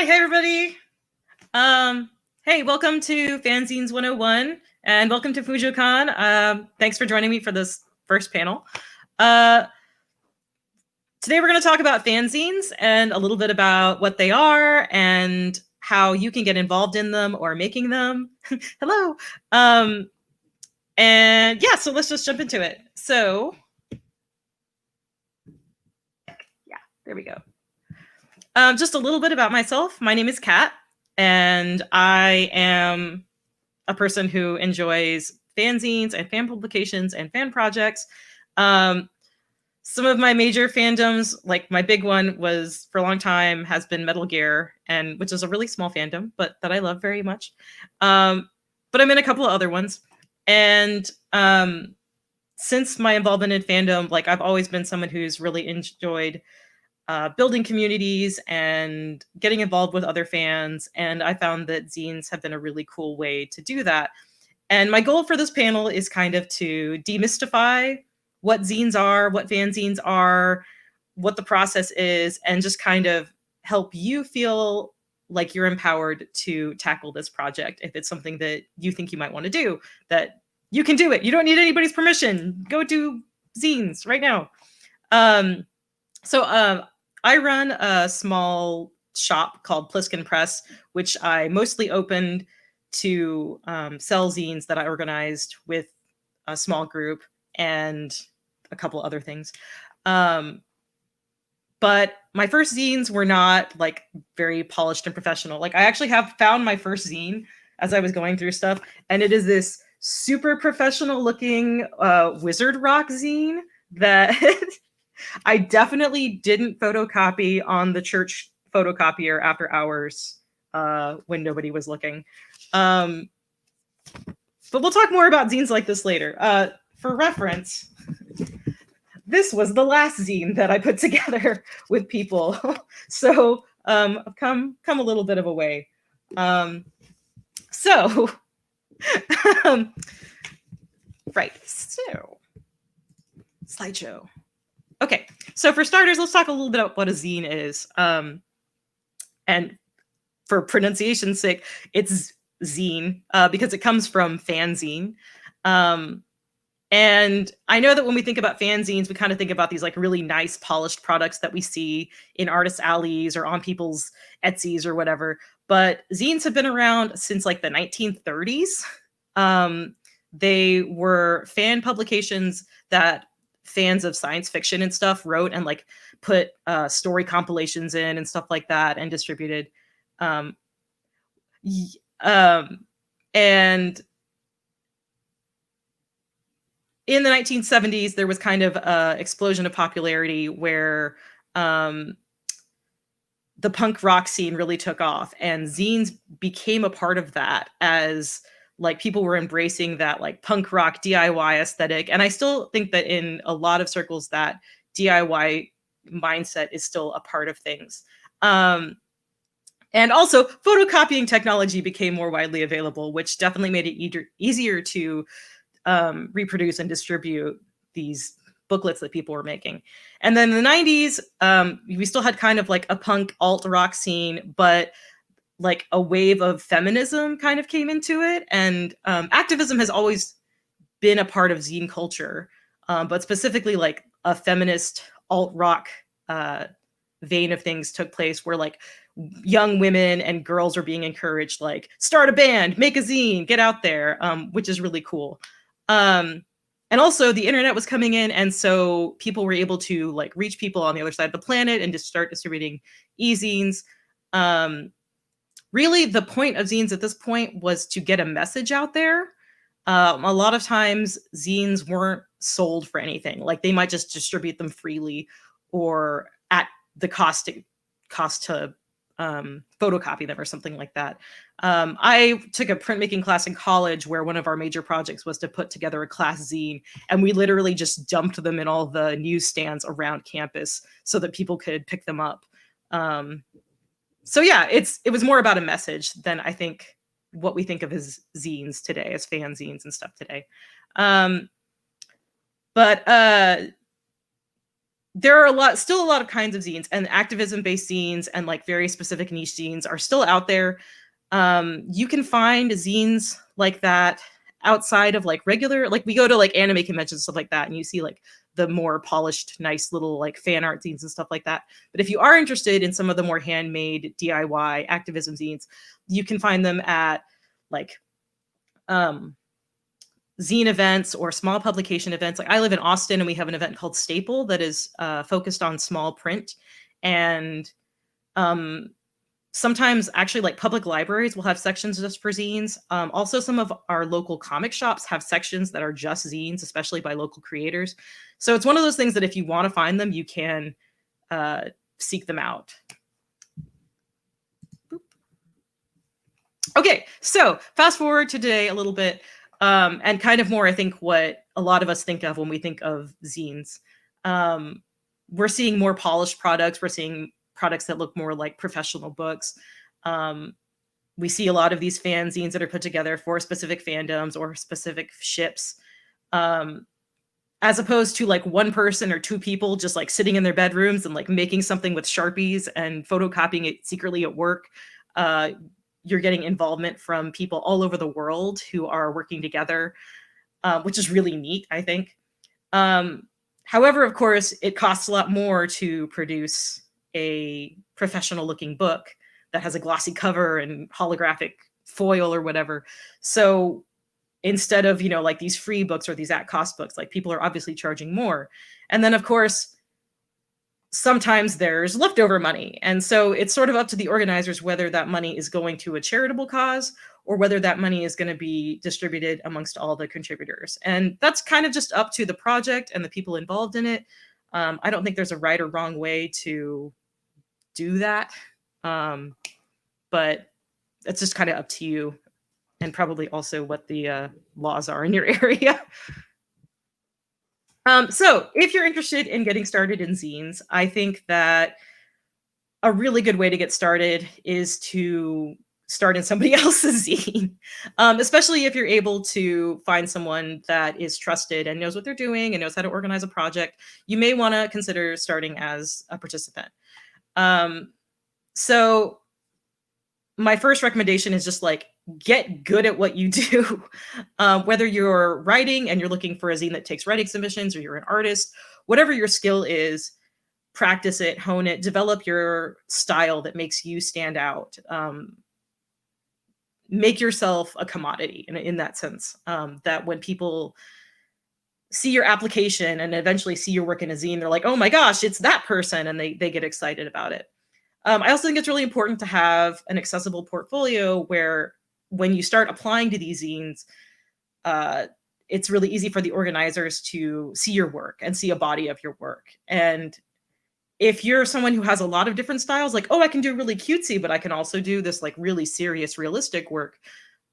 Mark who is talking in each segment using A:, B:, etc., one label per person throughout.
A: Hey everybody. Hey, welcome to Fanzines 101 and welcome to FujoCon. Thanks for joining me for this first panel. Today we're going to talk about fanzines and a little bit about what they are and how you can get involved in them or making them. Hello. And yeah, so let's just jump into it. So yeah, there we go. Just a little bit about myself. My name is Kat, and I am a person who enjoys fanzines and fan publications and fan projects. Some of my major fandoms, like my big one was for a long time has been Metal Gear, and which is a really small fandom, but that I love very much. But I'm in a couple of other ones. And since my involvement in fandom, like I've always been someone who's really enjoyed building communities and getting involved with other fans. And I found that zines have been a really cool way to do that. And my goal for this panel is kind of to demystify what zines are, what fanzines are, what the process is, and just kind of help you feel like you're empowered to tackle this project. If it's something that you think you might want to do, that you can do it. You don't need anybody's permission. Go do zines right now. So I run a small shop called Pliskin Press, which I mostly opened to sell zines that I organized with a small group and a couple other things. But my first zines were not like very polished and professional. Like I actually have found my first zine as I was going through stuff, and it is this super professional looking wizard rock zine that I definitely didn't photocopy on the church photocopier after hours when nobody was looking. But we'll talk more about zines like this later. For reference, this was the last zine that I put together with people. So I've come a little bit of a way. So, right, so, slideshow. Okay, so for starters, let's talk a little bit about what a zine is. And for pronunciation's sake, it's zine because it comes from fanzine. And I know that when we think about fanzines, we kind of think about these like really nice polished products that we see in artist alleys or on people's Etsy's or whatever. But zines have been around since like the 1930s. They were fan publications that fans of science fiction and stuff wrote and like put story compilations in and stuff like that and distributed. And in the 1970s, there was kind of an explosion of popularity where the punk rock scene really took off, and zines became a part of that as like people were embracing that like punk rock DIY aesthetic. And I still think that in a lot of circles that DIY mindset is still a part of things. And also photocopying technology became more widely available, which definitely made it easier to reproduce and distribute these booklets that people were making. And then in the 90s, we still had kind of like a punk alt rock scene, but like a wave of feminism kind of came into it. And activism has always been a part of zine culture, but specifically like a feminist alt rock vein of things took place where like young women and girls are being encouraged, like start a band, make a zine, get out there, which is really cool. And also the internet was coming in, and so people were able to like reach people on the other side of the planet and just start distributing e-zines. Really, the point of zines at this point was to get a message out there. A lot of times zines weren't sold for anything. Like they might just distribute them freely or at the cost to photocopy them or something like that. I took a printmaking class in college where one of our major projects was to put together a class zine, and we literally just dumped them in all the newsstands around campus so that people could pick them up. So yeah, it was more about a message than I think what we think of as zines today, as fanzines and stuff today. But there are still a lot of kinds of zines, and activism-based zines and like very specific niche zines are still out there. You can find zines like that outside of like regular, like we go to like anime conventions and stuff like that, and you see like the more polished, nice little like fan art zines and stuff like that. But if you are interested in some of the more handmade DIY activism zines, you can find them at like um zine events or small publication events. Like I live in Austin and we have an event called Staple that is focused on small print. And um, sometimes actually like public libraries will have sections just for zines. Also, some of our local comic shops have sections that are just zines, especially by local creators. So it's one of those things that if you want to find them, you can seek them out. Boop. Okay, so fast forward to today a little bit. And kind of more, I think, what a lot of us think of when we think of zines. We're seeing more polished products. We're seeing products that look more like professional books. We see a lot of these fanzines that are put together for specific fandoms or specific ships, as opposed to like one person or two people just like sitting in their bedrooms and like making something with Sharpies and photocopying it secretly at work. You're getting involvement from people all over the world who are working together, which is really neat, I think. However, of course, it costs a lot more to produce a professional looking book that has a glossy cover and holographic foil or whatever. So instead of, like these free books or these at cost books, like people are obviously charging more. And then, of course, sometimes there's leftover money. And so it's sort of up to the organizers whether that money is going to a charitable cause or whether that money is going to be distributed amongst all the contributors. And that's kind of just up to the project and the people involved in it. I don't think there's a right or wrong way to do that. But it's just kind of up to you, and probably also what the laws are in your area. So if you're interested in getting started in zines, I think that a really good way to get started is to start in somebody else's zine, especially if you're able to find someone that is trusted and knows what they're doing and knows how to organize a project. You may want to consider starting as a participant. So my first recommendation is just like, get good at what you do. Whether you're writing and you're looking for a zine that takes writing submissions, or you're an artist, whatever your skill is, practice it, hone it, develop your style that makes you stand out. Make yourself a commodity in that sense, that when people see your application and eventually see your work in a zine, they're like, oh my gosh, it's that person, and they get excited about it. I also think it's really important to have an accessible portfolio where when you start applying to these zines, it's really easy for the organizers to see your work and see a body of your work. And if you're someone who has a lot of different styles, like, oh, I can do really cutesy, but I can also do this like really serious, realistic work,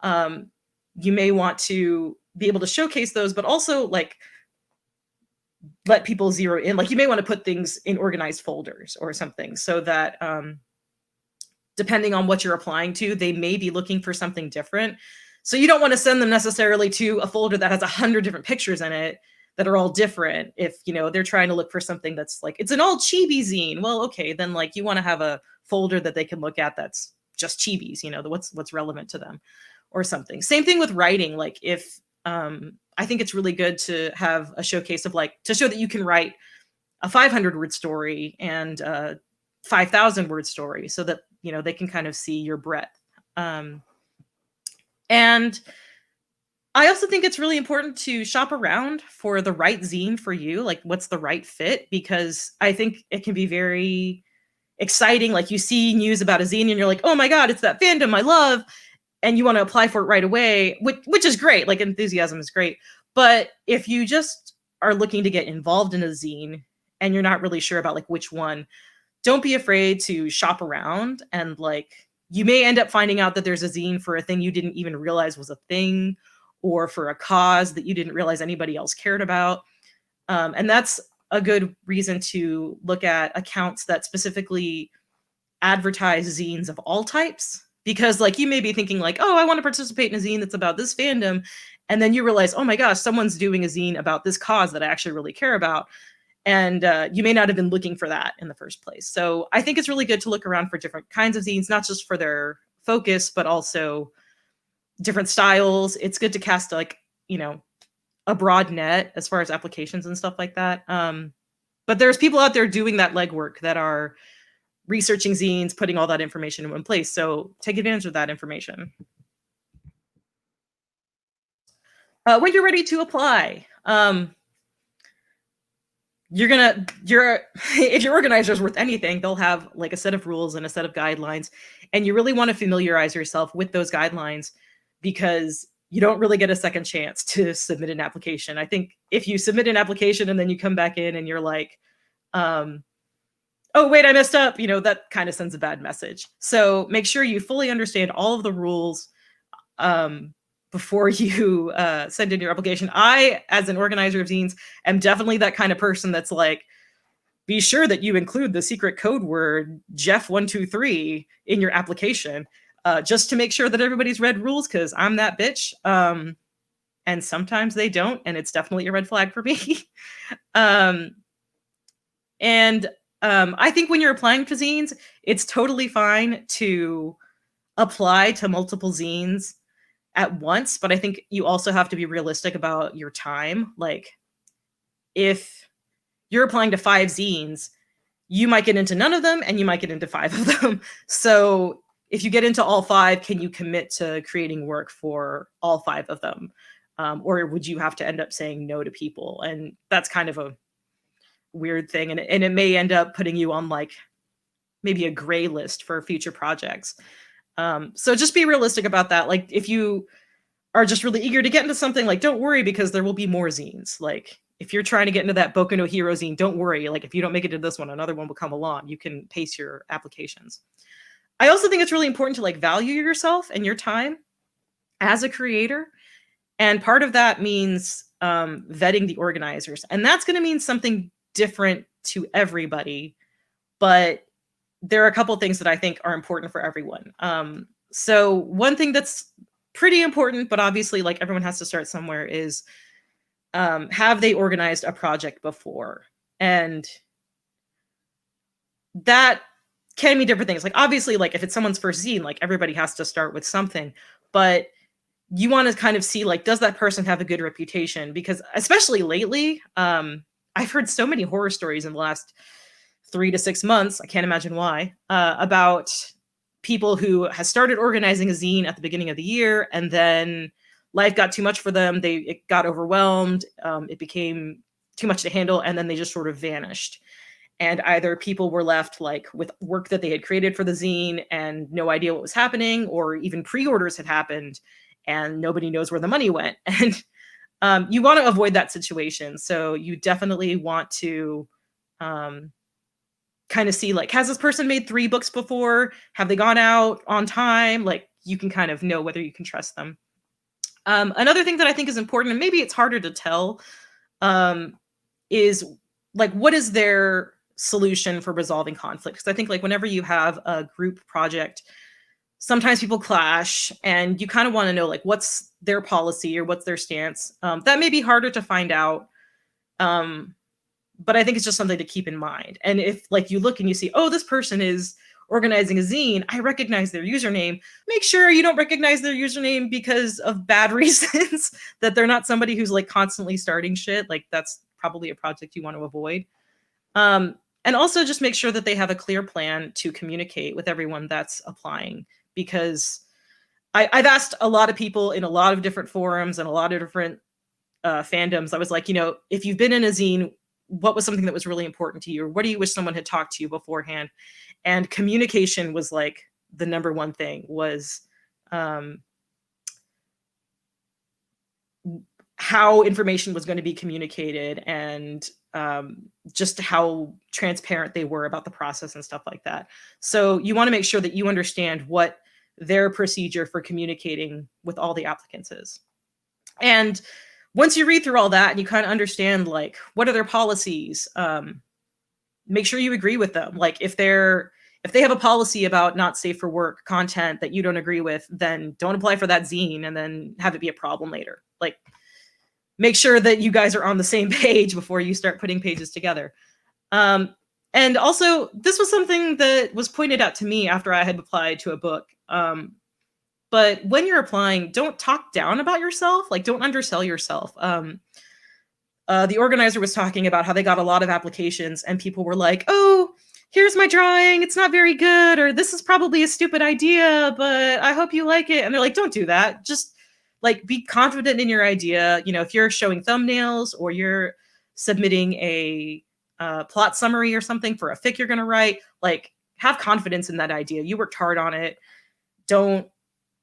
A: you may want to be able to showcase those, but also like let people zero in. Like you may want to put things in organized folders or something so that depending on what you're applying to, they may be looking for something different. So you don't want to send them necessarily to a folder that has 100 different pictures in it that are all different. If, they're trying to look for something that's like, it's an all chibi zine. Well, okay, then like you want to have a folder that they can look at that's just chibis, what's relevant to them or something. Same thing with writing. Like if, I think it's really good to have a showcase of like, to show that you can write a 500 word story and a 5,000 word story so that, they can kind of see your breadth. And I also think it's really important to shop around for the right zine for you, like what's the right fit, because I think it can be very exciting. Like you see news about a zine and you're like, oh my God, it's that fandom I love. And you want to apply for it right away, which is great. Like enthusiasm is great. But if you just are looking to get involved in a zine and you're not really sure about like which one, don't be afraid to shop around. And like, you may end up finding out that there's a zine for a thing you didn't even realize was a thing, or for a cause that you didn't realize anybody else cared about. And that's a good reason to look at accounts that specifically advertise zines of all types. Because like you may be thinking like, oh, I want to participate in a zine that's about this fandom. And then you realize, oh my gosh, someone's doing a zine about this cause that I actually really care about. And you may not have been looking for that in the first place. So I think it's really good to look around for different kinds of zines, not just for their focus, but also different styles. It's good to cast like, you know, a broad net as far as applications and stuff like that. But there's people out there doing that legwork that are researching zines, putting all that information in one place. So take advantage of that information. When you're ready to apply, if your organizer is worth anything, they'll have like a set of rules and a set of guidelines, and you really want to familiarize yourself with those guidelines because you don't really get a second chance to submit an application. I think if you submit an application and then you come back in and you're like, oh wait, I messed up, you know, that kind of sends a bad message. So make sure you fully understand all of the rules before you send in your application. I, as an organizer of zines, am definitely that kind of person that's like, be sure that you include the secret code word Jeff123 in your application, just to make sure that everybody's read rules, because I'm that bitch. And sometimes they don't, and it's definitely a red flag for me. I think when you're applying to zines, it's totally fine to apply to multiple zines at once, but I think you also have to be realistic about your time. Like, if you're applying to 5 zines, you might get into none of them and you might get into 5 of them. So if you get into all 5, can you commit to creating work for all 5 of them? Or would you have to end up saying no to people? And that's kind of a weird thing. And it may end up putting you on like maybe a gray list for future projects. So just be realistic about that. Like, if you are just really eager to get into something, like, don't worry, because there will be more zines. Like, if you're trying to get into that Boku no Hero zine, don't worry. Like, if you don't make it to this one, another one will come along. You can pace your applications. I also think it's really important to like value yourself and your time as a creator. And part of that means vetting the organizers. And that's going to mean something different to everybody. But there are a couple of things that I think are important for everyone. So one thing that's pretty important, but obviously like everyone has to start somewhere, is have they organized a project before? And that can mean different things. Like, obviously, like if it's someone's first zine, like everybody has to start with something, but you want to kind of see, like, does that person have a good reputation? Because especially lately, I've heard so many horror stories in the last 3 to 6 months, I can't imagine why, about people who has started organizing a zine at the beginning of the year, and then life got too much for them. It got overwhelmed. It became too much to handle, and then they just sort of vanished. And either people were left like with work that they had created for the zine and no idea what was happening, or even pre-orders had happened and nobody knows where the money went. And you want to avoid that situation. So you definitely want to kind of see, like, has this person made 3 books before? Have they gone out on time? Like, you can kind of know whether you can trust them. Another thing that I think is important, and maybe it's harder to tell, is like, what is their solution for resolving conflict? Because I think, like, whenever you have a group project, sometimes people clash, and you kind of want to know, like, what's their policy or what's their stance. That may be harder to find out, but I think it's just something to keep in mind. And if, like, you look and you see, oh, this person is organizing a zine, I recognize their username, make sure you don't recognize their username because of bad reasons, that they're not somebody who's like constantly starting shit. Like, that's probably a project you want to avoid. And also just make sure that they have a clear plan to communicate with everyone that's applying, because I've asked a lot of people in a lot of different forums and a lot of different fandoms. I was like, you know, if you've been in a zine, what was something that was really important to you? Or what do you wish someone had talked to you beforehand? And communication was like the number one thing, was how information was going to be communicated, and just how transparent they were about the process and stuff like that. So you want to make sure that you understand what their procedure for communicating with all the applicants is. And once you read through all that and you kind of understand, like, what are their policies, make sure you agree with them. Like, if they have a policy about not safe for work content that you don't agree with, then don't apply for that zine and then have it be a problem later. Like, make sure that you guys are on the same page before you start putting pages together. And also, this was something that was pointed out to me after I had applied to a book. But when you're applying, don't talk down about yourself. Like, don't undersell yourself. The organizer was talking about how they got a lot of applications and people were like, oh, here's my drawing. It's not very good. Or this is probably a stupid idea, but I hope you like it. And they're like, don't do that. Just like be confident in your idea. You know, if you're showing thumbnails or you're submitting a plot summary or something for a fic you're going to write, like have confidence in that idea. You worked hard on it. Don't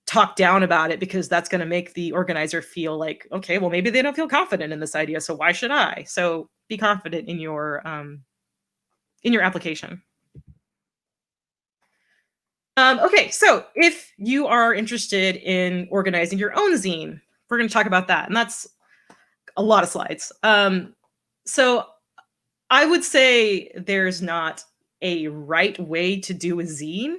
A: talk down about it, because that's going to make the organizer feel like, okay, well, maybe they don't feel confident in this idea, so why should I? So be confident in your application. Okay, so if you are interested in organizing your own zine, we're going to talk about that, and that's a lot of slides. So I would say there's not a right way to do a zine,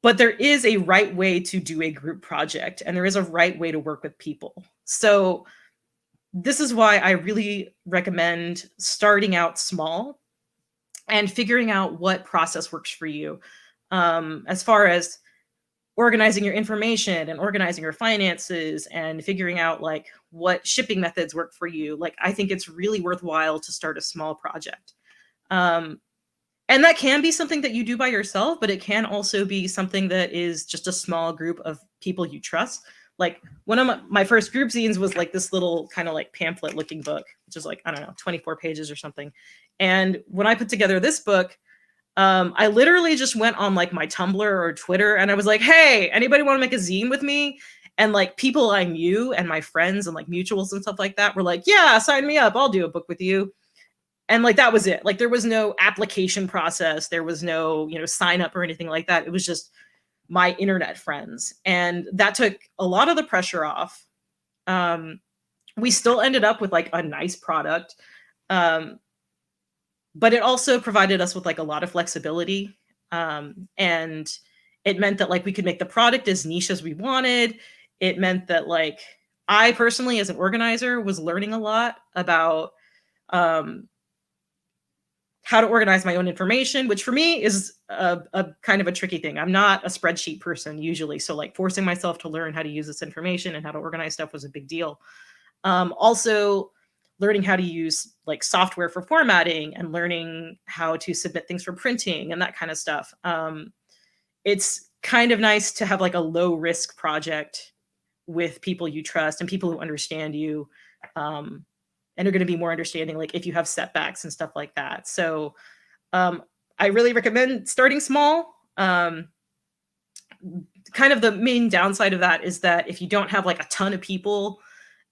A: but there is a right way to do a group project, and there is a right way to work with people. So this is why I really recommend starting out small and figuring out what process works for you, as far as organizing your information and organizing your finances and figuring out like what shipping methods work for you. Like, I think it's really worthwhile to start a small project. And that can be something that you do by yourself, but it can also be something that is just a small group of people you trust. Like, one of my first group zines was like this little kind of like pamphlet looking book, which is like, I don't know, 24 pages or something. And when I put together this book, I literally just went on like my Tumblr or Twitter and I was like, hey, anybody want to make a zine with me? And like people I knew and my friends and like mutuals and stuff like that were like, yeah, sign me up. I'll do a book with you. And like, that was it. Like, there was no application process. There was no, sign up or anything like that. It was just my internet friends. And that took a lot of the pressure off. We still ended up with like a nice product. But it also provided us with like a lot of flexibility. And it meant that like we could make the product as niche as we wanted. It meant that like I personally, as an organizer, was learning a lot about how to organize my own information, which for me is a kind of a tricky thing. I'm not a spreadsheet person usually. So like forcing myself to learn how to use this information and how to organize stuff was a big deal. Also learning how to use like software for formatting and learning how to submit things for printing and that kind of stuff. It's kind of nice to have like a low risk project with people you trust and people who understand you. And are going to be more understanding, like if you have setbacks and stuff like that. So I really recommend starting small. Kind of the main downside of that is that if you don't have like a ton of people,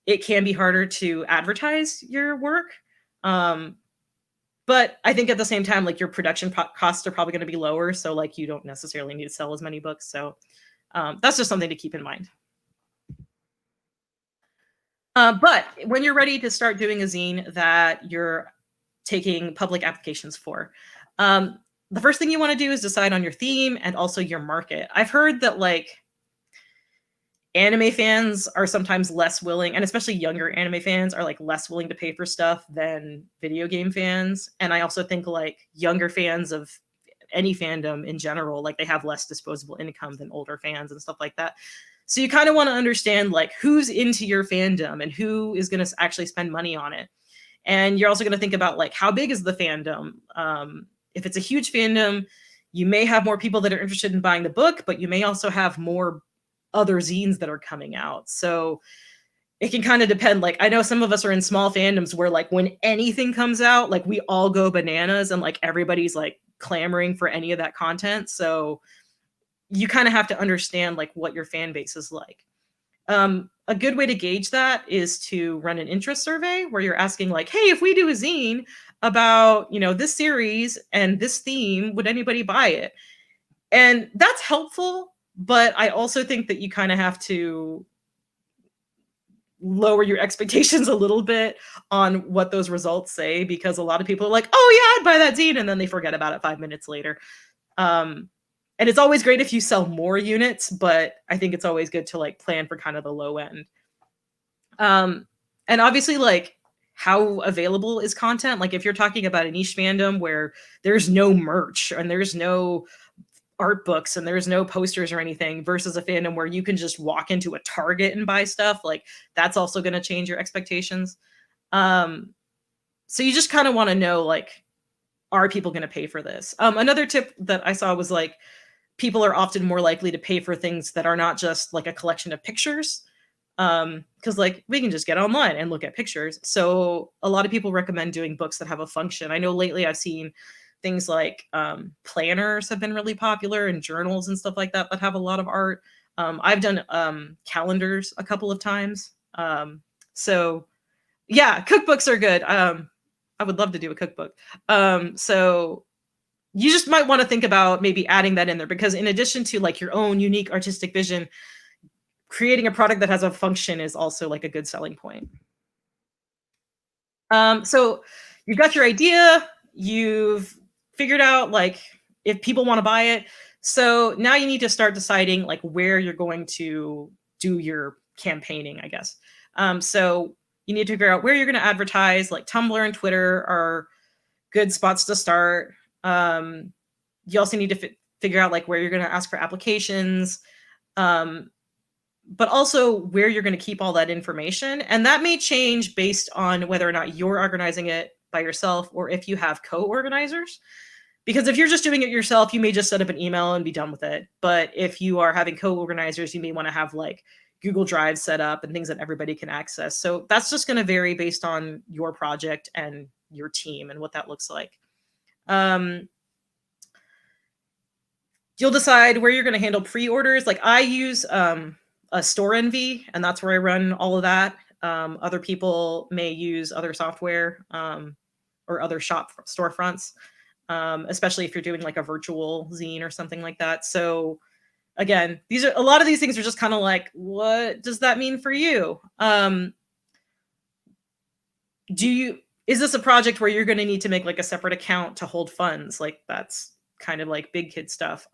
A: it can be harder to advertise your work. But I think at the same time, like your production costs are probably going to be lower. So like you don't necessarily need to sell as many books. So that's just something to keep in mind. But when you're ready to start doing a zine that you're taking public applications for, the first thing you want to do is decide on your theme and also your market. I've heard that like anime fans are sometimes less willing, and especially younger anime fans are like less willing to pay for stuff than video game fans. And I also think like younger fans of any fandom in general, like they have less disposable income than older fans and stuff like that. So you kind of want to understand like who's into your fandom and who is going to actually spend money on it. And you're also going to think about like how big is the fandom? If it's a huge fandom, you may have more people that are interested in buying the book, but you may also have more other zines that are coming out. So it can kind of depend. Like I know some of us are in small fandoms where like when anything comes out, like we all go bananas and like everybody's like clamoring for any of that content. So you kind of have to understand like what your fan base is like. A good way to gauge that is to run an interest survey where you're asking like, hey, if we do a zine about, this series and this theme, would anybody buy it? And that's helpful. But I also think that you kind of have to lower your expectations a little bit on what those results say, because a lot of people are like, oh yeah, I'd buy that zine. And then they forget about it 5 minutes later. And it's always great if you sell more units, but I think it's always good to like plan for kind of the low end. And obviously, like, how available is content? Like, if you're talking about a niche fandom where there's no merch and there's no art books and there's no posters or anything versus a fandom where you can just walk into a Target and buy stuff, like, that's also going to change your expectations. Um, so you just kind of want to know, like, are people going to pay for this? Another tip that I saw was like, people are often more likely to pay for things that are not just like a collection of pictures. Because like we can just get online and look at pictures. So a lot of people recommend doing books that have a function. I know lately I've seen things like planners have been really popular and journals and stuff like that that have a lot of art. I've done calendars a couple of times. So yeah, cookbooks are good. I would love to do a cookbook. So you just might want to think about maybe adding that in there, because in addition to like your own unique artistic vision, creating a product that has a function is also like a good selling point. So you've got your idea, you've figured out like if people want to buy it. So now you need to start deciding like where you're going to do your campaigning, I guess. So you need to figure out where you're going to advertise. Like Tumblr and Twitter are good spots to start. You also need to figure out like where you're going to ask for applications. But also where you're going to keep all that information. And that may change based on whether or not you're organizing it by yourself or if you have co-organizers. Because if you're just doing it yourself, you may just set up an email and be done with it. But if you are having co-organizers, you may want to have like Google Drive set up and things that everybody can access. So that's just going to vary based on your project and your team and what that looks like. You'll decide where you're going to handle pre-orders. Like I use a Store Envy, and that's where I run all of that. Other people may use other software or other shop storefronts, especially if you're doing like a virtual zine or something like that. So again, a lot of these things are just kind of like, what does that mean for you? Is this a project where you're going to need to make like a separate account to hold funds? Like that's kind of like big kid stuff.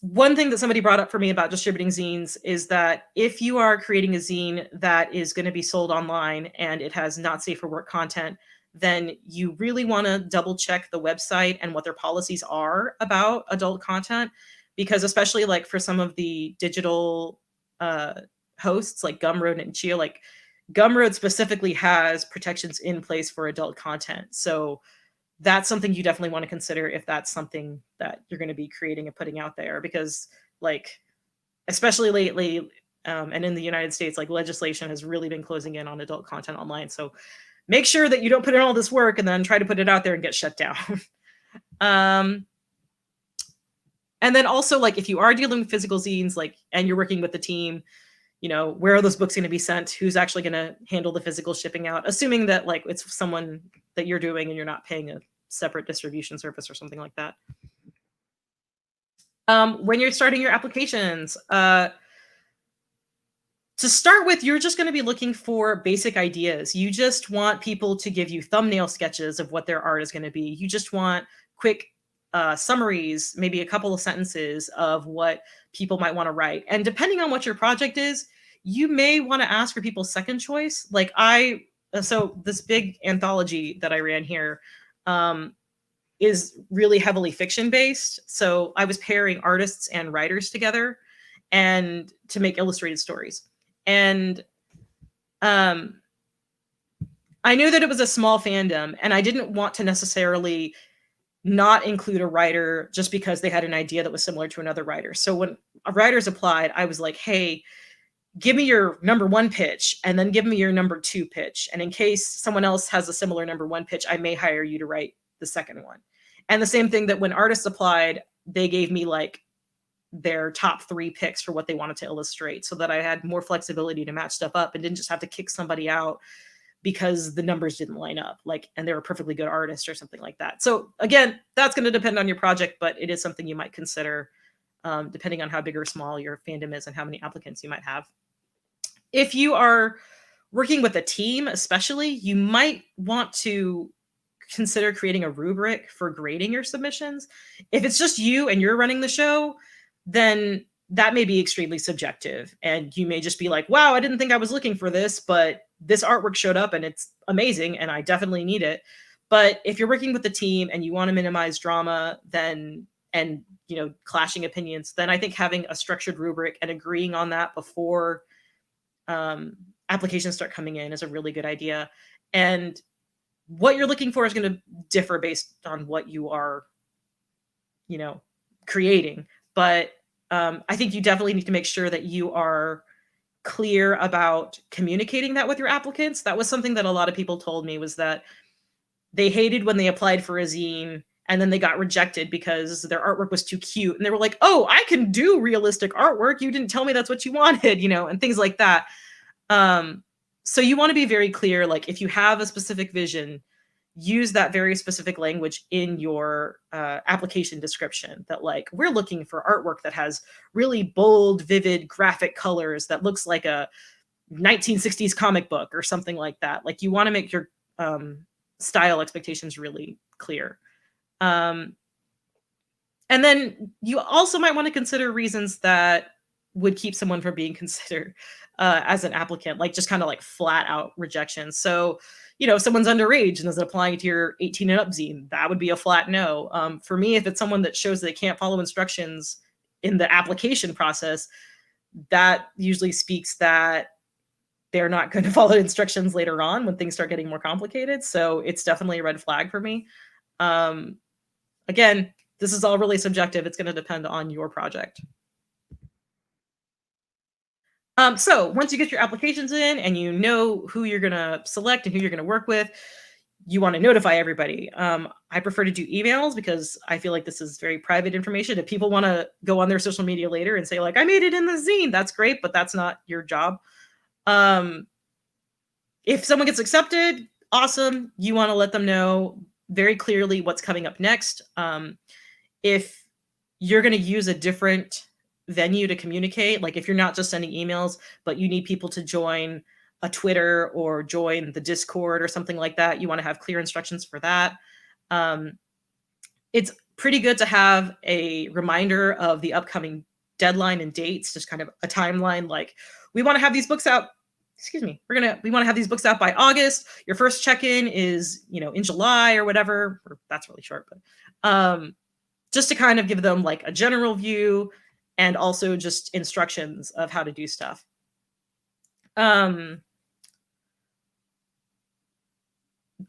A: One thing that somebody brought up for me about distributing zines is that if you are creating a zine that is going to be sold online and it has not safe for work content, then you really want to double check the website and what their policies are about adult content, because especially like for some of the digital hosts like Gumroad and Chio, like Gumroad specifically has protections in place for adult content. So that's something you definitely want to consider if that's something that you're going to be creating and putting out there, because like, especially lately, and in the United States, like legislation has really been closing in on adult content online. So make sure that you don't put in all this work and then try to put it out there and get shut down. And then also like, if you are dealing with physical zines, like, and you're working with the team, you know, where are those books going to be sent? Who's actually going to handle the physical shipping out? Assuming that like it's someone that you're doing and you're not paying a separate distribution service or something like that. When you're starting your applications, to start with, you're just going to be looking for basic ideas. You just want people to give you thumbnail sketches of what their art is going to be. You just want quick summaries, maybe a couple of sentences of what people might want to write. And depending on what your project is, you may want to ask for people's second choice. Like so this big anthology that I ran here is really heavily fiction based. So I was pairing artists and writers together and to make illustrated stories. And I knew that it was a small fandom and I didn't want to necessarily not include a writer just because they had an idea that was similar to another writer. So when writers applied, I was like, hey, give me your number one pitch and then give me your number two pitch. And in case someone else has a similar number one pitch, I may hire you to write the second one. And the same thing that when artists applied, they gave me like their top 3 picks for what they wanted to illustrate so that I had more flexibility to match stuff up and didn't just have to kick somebody out because the numbers didn't line up, like, and they were a perfectly good artist or something like that. So again, that's going to depend on your project, but it is something you might consider depending on how big or small your fandom is and how many applicants you might have. If you are working with a team, especially, you might want to consider creating a rubric for grading your submissions. If it's just you and you're running the show, then that may be extremely subjective. And you may just be like, wow, I didn't think I was looking for this, but this artwork showed up and it's amazing and I definitely need it. But if you're working with the team and you want to minimize drama, then and clashing opinions, then I think having a structured rubric and agreeing on that before applications start coming in is a really good idea. And what you're looking for is going to differ based on what you are, creating. But I think you definitely need to make sure that you are clear about communicating that with your applicants. That was something that a lot of people told me, was that they hated when they applied for a zine and then they got rejected because their artwork was too cute. And they were like, oh, I can do realistic artwork. You didn't tell me that's what you wanted, and things like that. So you want to be very clear. Like, if you have a specific vision, use that very specific language in your application description, that like, we're looking for artwork that has really bold, vivid, graphic colors that looks like a 1960s comic book or something like that. Like, you want to make your style expectations really clear. And then you also might want to consider reasons that would keep someone from being considered as an applicant, like just kind of like flat out rejection. So, if someone's underage and is applying to your 18 and up zine, that would be a flat no. For me, if it's someone that shows they can't follow instructions in the application process, that usually speaks that they're not going to follow instructions later on when things start getting more complicated. So it's definitely a red flag for me. Again, this is all really subjective. It's going to depend on your project. So once you get your applications in and you know who you're going to select and who you're going to work with, you want to notify everybody. I prefer to do emails because I feel like this is very private information. If people want to go on their social media later and say like, I made it in the zine, that's great, but that's not your job. If someone gets accepted, awesome. You want to let them know very clearly what's coming up next. If you're going to use a different venue to communicate, like if you're not just sending emails, but you need people to join a Twitter or join the Discord or something like that, you want to have clear instructions for that. It's pretty good to have a reminder of the upcoming deadline and dates, just kind of a timeline. Like, we want to have these books out. Excuse me. We want to have these books out by August. Your first check-in is, in July or whatever. Or that's really short, but just to kind of give them like a general view and also just instructions of how to do stuff.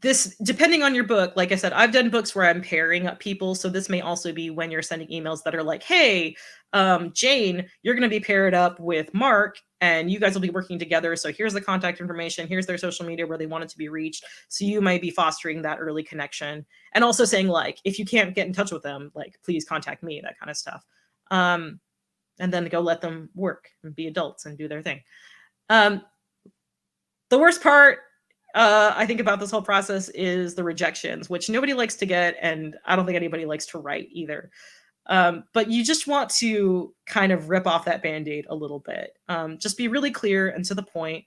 A: This, depending on your book, like I said, I've done books where I'm pairing up people. So this may also be when you're sending emails that are like, hey, Jane, you're going to be paired up with Mark and you guys will be working together. So here's the contact information. Here's their social media where they wanted to be reached. So you might be fostering that early connection and also saying like, if you can't get in touch with them, like, please contact me, that kind of stuff. And then go let them work and be adults and do their thing. The worst part, I think, about this whole process is the rejections, which nobody likes to get, and I don't think anybody likes to write either. But you just want to kind of rip off that Band-Aid a little bit. Just be really clear and to the point,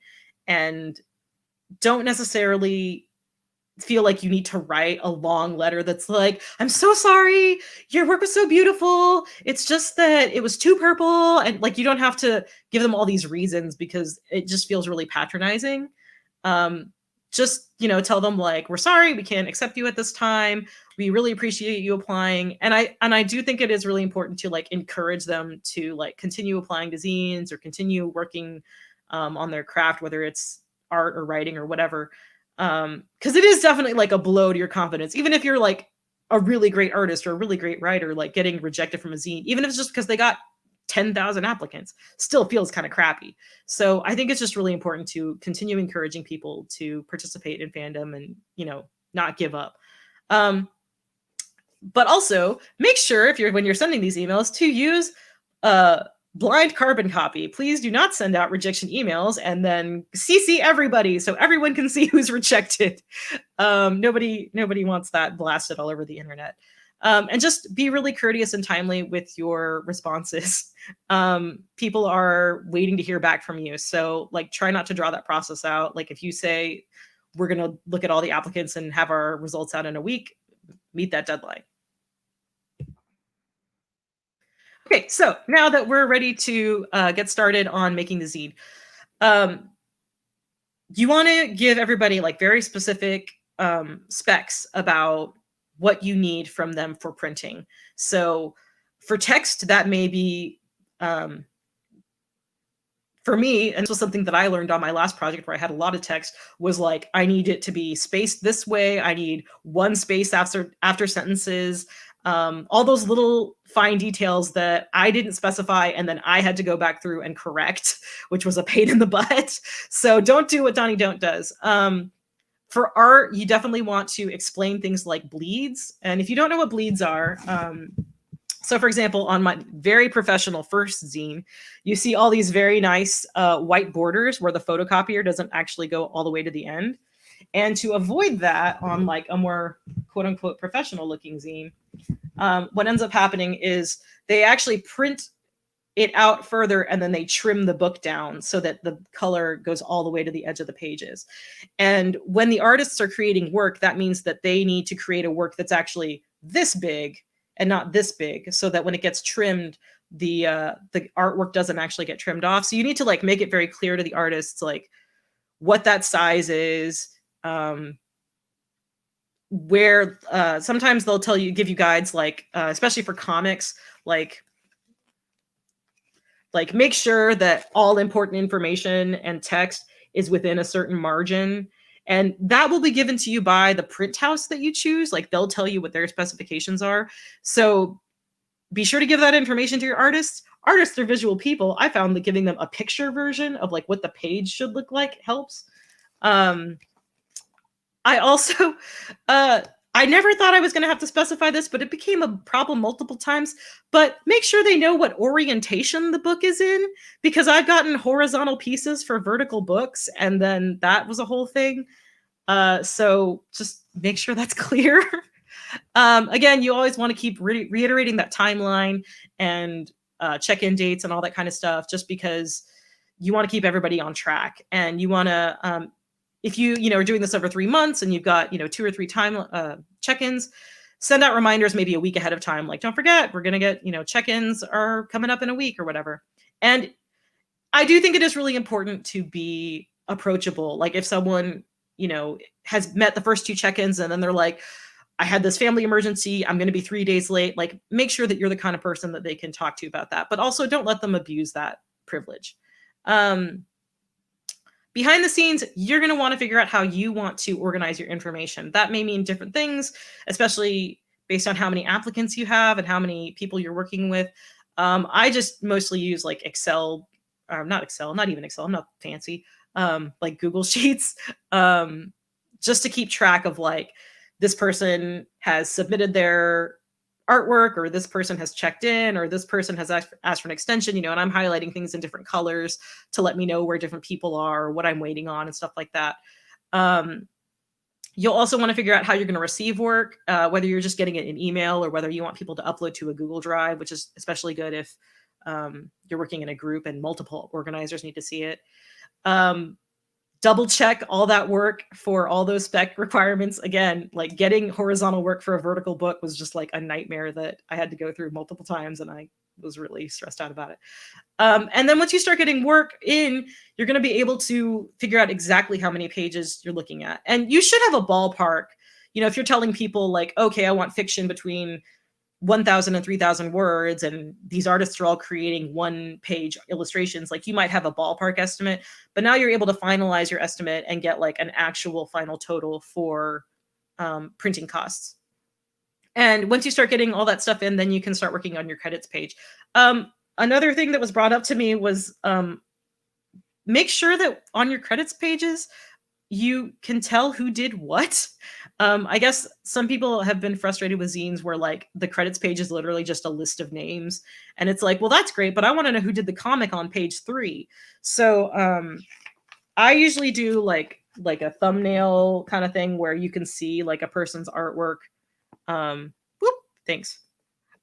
A: and don't necessarily feel like you need to write a long letter that's like, I'm so sorry, your work was so beautiful, it's just that it was too purple, and like, you don't have to give them all these reasons because it just feels really patronizing. Just, tell them like, we're sorry, we can't accept you at this time. We really appreciate you applying. And I do think it is really important to like encourage them to like continue applying to zines or continue working on their craft, whether it's art or writing or whatever. Because it is definitely like a blow to your confidence, even if you're like a really great artist or a really great writer, like getting rejected from a zine, even if it's just because they got 10,000 applicants, still feels kind of crappy. So I think it's just really important to continue encouraging people to participate in fandom and, not give up. But also make sure when you're sending these emails to use blind carbon copy. Please do not send out rejection emails and then CC everybody so everyone can see who's rejected. Nobody wants that blasted all over the internet. And just be really courteous and timely with your responses. People are waiting to hear back from you. So like, try not to draw that process out. Like, if you say, we're going to look at all the applicants and have our results out in a week, meet that deadline. Okay, so now that we're ready to get started on making the zine, um, you want to give everybody like very specific specs about what you need from them for printing. So for text, that may be um, for me, and this was something that I learned on my last project where I had a lot of text, was like, I need it to be spaced this way. I need one space after sentences. All those little fine details that I didn't specify, and then I had to go back through and correct, which was a pain in the butt. So don't do what Donnie Don't does. For art, you definitely want to explain things like bleeds. And if you don't know what bleeds are, so for example, on my very professional first zine, you see all these very nice white borders where the photocopier doesn't actually go all the way to the end. And to avoid that on like a more quote unquote professional looking zine, what ends up happening is they actually print it out further and then they trim the book down so that the color goes all the way to the edge of the pages. And when the artists are creating work, that means that they need to create a work that's actually this big and not this big, so that when it gets trimmed, the artwork doesn't actually get trimmed off. So you need to like make it very clear to the artists like what that size is, where sometimes they'll give you guides like especially for comics, like make sure that all important information and text is within a certain margin. And that will be given to you by the print house that you choose. Like they'll tell you what their specifications are. So be sure to give that information to your artists. Artists are visual people. I found that giving them a picture version of like what the page should look like helps. I also, I never thought I was going to have to specify this, but it became a problem multiple times. But make sure they know what orientation the book is in, because I've gotten horizontal pieces for vertical books, and then that was a whole thing. So just make sure that's clear. Again, you always want to keep reiterating that timeline and check-in dates and all that kind of stuff, just because you want to keep everybody on track. And you want to, if you are doing this over 3 months and you've got 2 or 3 time check-ins, send out reminders maybe a week ahead of time, like, don't forget, we're going to get check-ins are coming up in a week or whatever. And I do think it is really important to be approachable. Like if someone has met the first 2 check-ins and then they're like, I had this family emergency, I'm going to be 3 days late, like make sure that you're the kind of person that they can talk to about that, but also don't let them abuse that privilege. Behind the scenes, you're going to want to figure out how you want to organize your information. That may mean different things, especially based on how many applicants you have and how many people you're working with. I just mostly use like Excel, not even Excel, I'm not fancy, like Google Sheets, just to keep track of like, this person has submitted their artwork, or this person has checked in, or this person has asked for an extension, and I'm highlighting things in different colors to let me know where different people are, or what I'm waiting on and stuff like that. You'll also want to figure out how you're going to receive work, whether you're just getting it in email or whether you want people to upload to a Google Drive, which is especially good if you're working in a group and multiple organizers need to see it. Double check all that work for all those spec requirements. Again, like getting horizontal work for a vertical book was just like a nightmare that I had to go through multiple times, and I was really stressed out about it. And then once you start getting work in, you're going to be able to figure out exactly how many pages you're looking at. And you should have a ballpark. If you're telling people like, okay, I want fiction between 1,000 and 3,000 words, and these artists are all creating 1-page illustrations, like you might have a ballpark estimate, but now you're able to finalize your estimate and get like an actual final total for printing costs. And once you start getting all that stuff in, then you can start working on your credits page. Another thing that was brought up to me was make sure that on your credits pages, you can tell who did what. I guess some people have been frustrated with zines where like the credits page is literally just a list of names. And it's like, well, that's great, but I want to know who did the comic on page 3. So I usually do like a thumbnail kind of thing where you can see like a person's artwork. Thanks.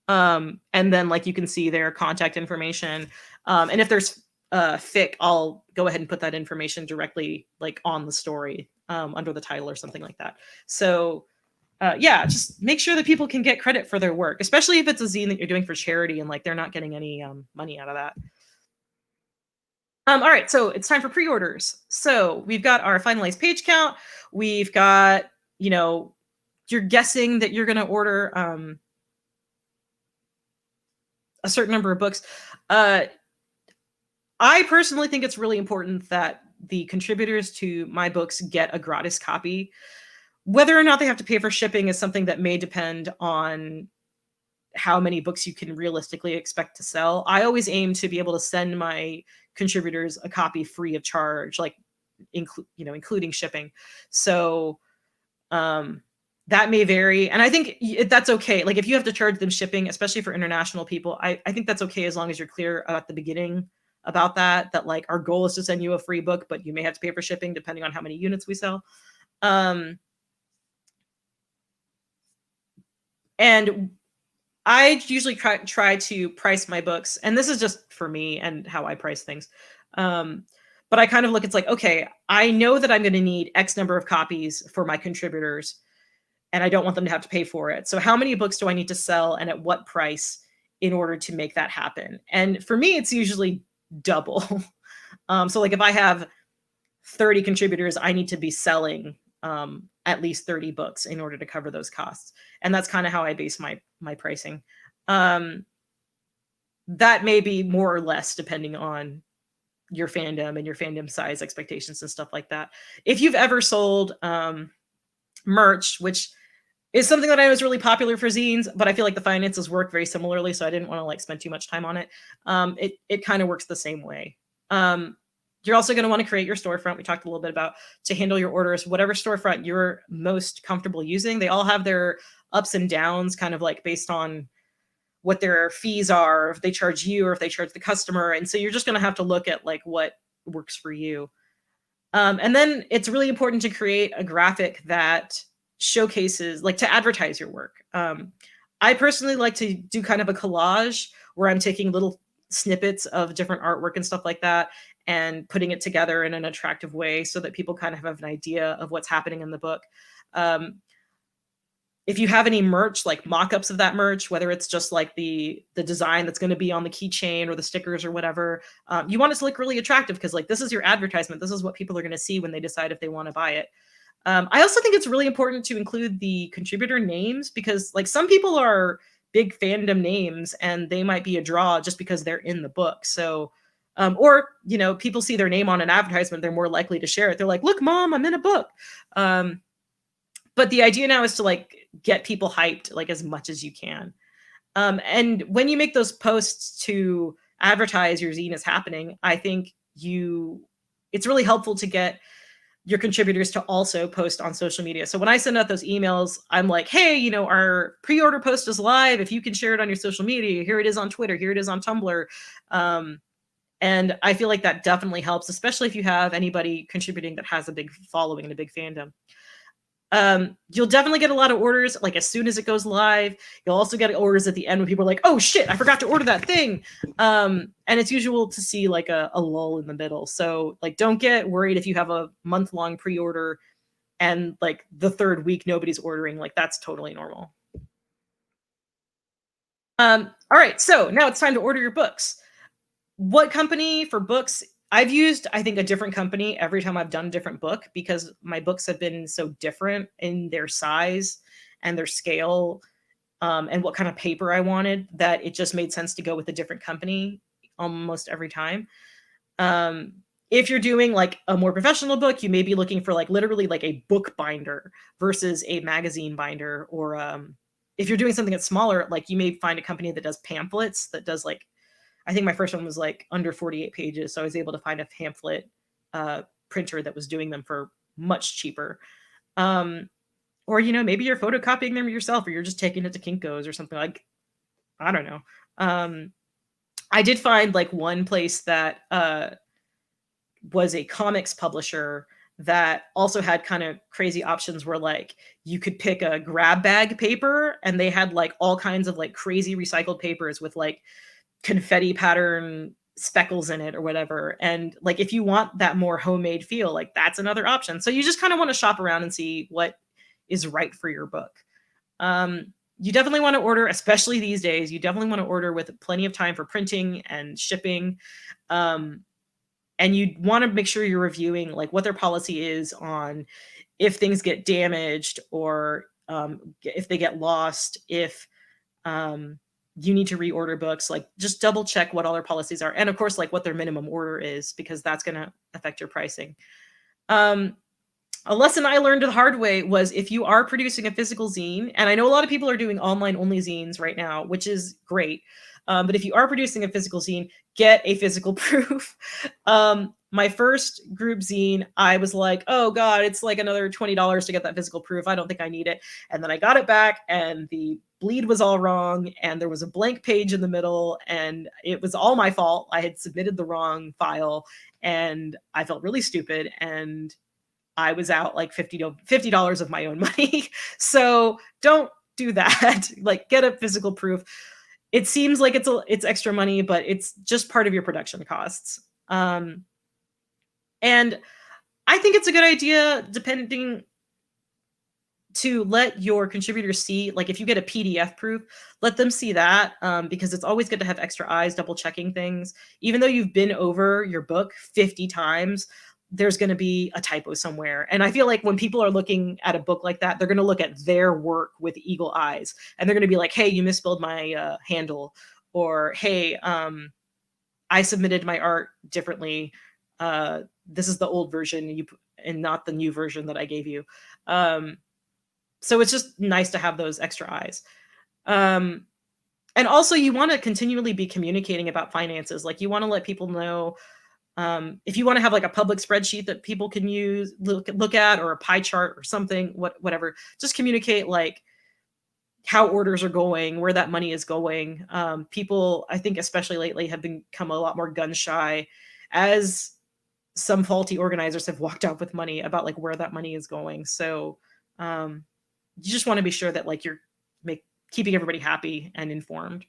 A: And then like you can see their contact information. And if there's fic, I'll go ahead and put that information directly like on the story under the title or something like that. So yeah, just make sure that people can get credit for their work, especially if it's a zine that you're doing for charity and like they're not getting any money out of that. All right, so it's time for pre-orders. So we've got our finalized page count. We've got, you know, you're guessing that you're going to order a certain number of books. I personally think it's really important that the contributors to my books get a gratis copy. Whether or not they have to pay for shipping is something that may depend on how many books you can realistically expect to sell. I always aim to be able to send my contributors a copy free of charge, like including shipping. So that may vary, and I think that's okay. Like if you have to charge them shipping, especially for international people, I think that's okay as long as you're clear at the beginning about that like our goal is to send you a free book, but you may have to pay for shipping depending on how many units we sell. And I usually try to price my books, and this is just for me and how I price things. But I kind of look, it's like, okay, I know that I'm going to need X number of copies for my contributors, and I don't want them to have to pay for it. So how many books do I need to sell and at what price in order to make that happen? And for me, it's usually double. So like if I have 30 contributors, I need to be selling at least 30 books in order to cover those costs. And that's kind of how I base my pricing. That may be more or less depending on your fandom and your fandom size expectations and stuff like that. If you've ever sold merch, which is something that I know is really popular for zines, but I feel like the finances work very similarly, so I didn't want to like spend too much time on it. It kind of works the same way. You're also going to want to create your storefront. We talked a little bit about to handle your orders, whatever storefront you're most comfortable using. They all have their ups and downs, kind of like based on what their fees are, if they charge you or if they charge the customer. And so you're just going to have to look at like what works for you. And then it's really important to create a graphic that showcases, like to advertise your work. I personally like to do kind of a collage where I'm taking little snippets of different artwork and stuff like that and putting it together in an attractive way so that people kind of have an idea of what's happening in the book. If you have any merch, like mock-ups of that merch, whether it's just like the design that's going to be on the keychain or the stickers or whatever, you want it to look really attractive because like this is your advertisement. This is what people are going to see when they decide if they want to buy it. I also think it's really important to include the contributor names because like some people are big fandom names and they might be a draw just because they're in the book. So, or, you know, people see their name on an advertisement, they're more likely to share it. They're like, look, mom, I'm in a book. But the idea now is to like get people hyped like as much as you can. And when you make those posts to advertise your zine is happening, I think it's really helpful to get your contributors to also post on social media. So when I send out those emails, I'm like, hey, you know, our pre-order post is live. If you can share it on your social media, here it is on Twitter, here it is on Tumblr. And I feel like that definitely helps, especially if you have anybody contributing that has a big following and a big fandom. You'll definitely get a lot of orders like as soon as it goes live. You'll also get orders at the end when people are like, oh shit, I forgot to order that thing. And it's usual to see like a lull in the middle. So like, don't get worried if you have a month-long pre-order and like the third week, nobody's ordering. Like that's totally normal. All right, so now it's time to order your books. What company for books? I've used, I think, a different company every time I've done a different book because my books have been so different in their size and their scale and what kind of paper I wanted that it just made sense to go with a different company almost every time. If you're doing like a more professional book, you may be looking for like literally like a book binder versus a magazine binder. Or if you're doing something that's smaller, like you may find a company that does pamphlets that does like, I think my first one was like under 48 pages. So I was able to find a pamphlet printer that was doing them for much cheaper. Or, you know, maybe you're photocopying them yourself or you're just taking it to Kinko's or something like, I don't know. I did find like one place that was a comics publisher that also had kind of crazy options where like you could pick a grab bag paper and they had like all kinds of like crazy recycled papers with like confetti pattern speckles in it or whatever. And like if you want that more homemade feel, like that's another option. So you just kind of want to shop around and see what is right for your book. You definitely want to order, especially these days, you definitely want to order with plenty of time for printing and shipping. And you want to make sure you're reviewing like what their policy is on if things get damaged, or if they get lost, if you need to reorder books. Like, just double check what all their policies are, and of course like what their minimum order is, because that's going to affect your pricing. A lesson I learned the hard way was, if you are producing a physical zine, and I know a lot of people are doing online only zines right now, which is great. But if you are producing a physical zine, get a physical proof. My first group zine, I was like, oh God, it's like another $20 to get that physical proof. I don't think I need it. And then I got it back, and the bleed was all wrong, and there was a blank page in the middle, and it was all my fault. I had submitted the wrong file, and I felt really stupid, and I was out like $50 of my own money. So don't do that. Like, get a physical proof. It seems like it's extra money, but it's just part of your production costs. And I think it's a good idea, depending, to let your contributors see, like if you get a PDF proof, let them see that, because it's always good to have extra eyes double checking things. Even though you've been over your book 50 times, there's going to be a typo somewhere. And I feel like when people are looking at a book like that, they're going to look at their work with eagle eyes, and they're going to be like, hey, you misspelled my handle, or hey, I submitted my art differently. This is the old version, and not the new version that I gave you. So it's just nice to have those extra eyes. And also, you want to continually be communicating about finances. Like, you want to let people know, if you want to have like a public spreadsheet that people can use, look at, or a pie chart or something, whatever, just communicate like how orders are going, where that money is going. People, I think especially lately, have become a lot more gun shy, as some faulty organizers have walked out with money, about like where that money is going. So you just want to be sure that like you're keeping everybody happy and informed.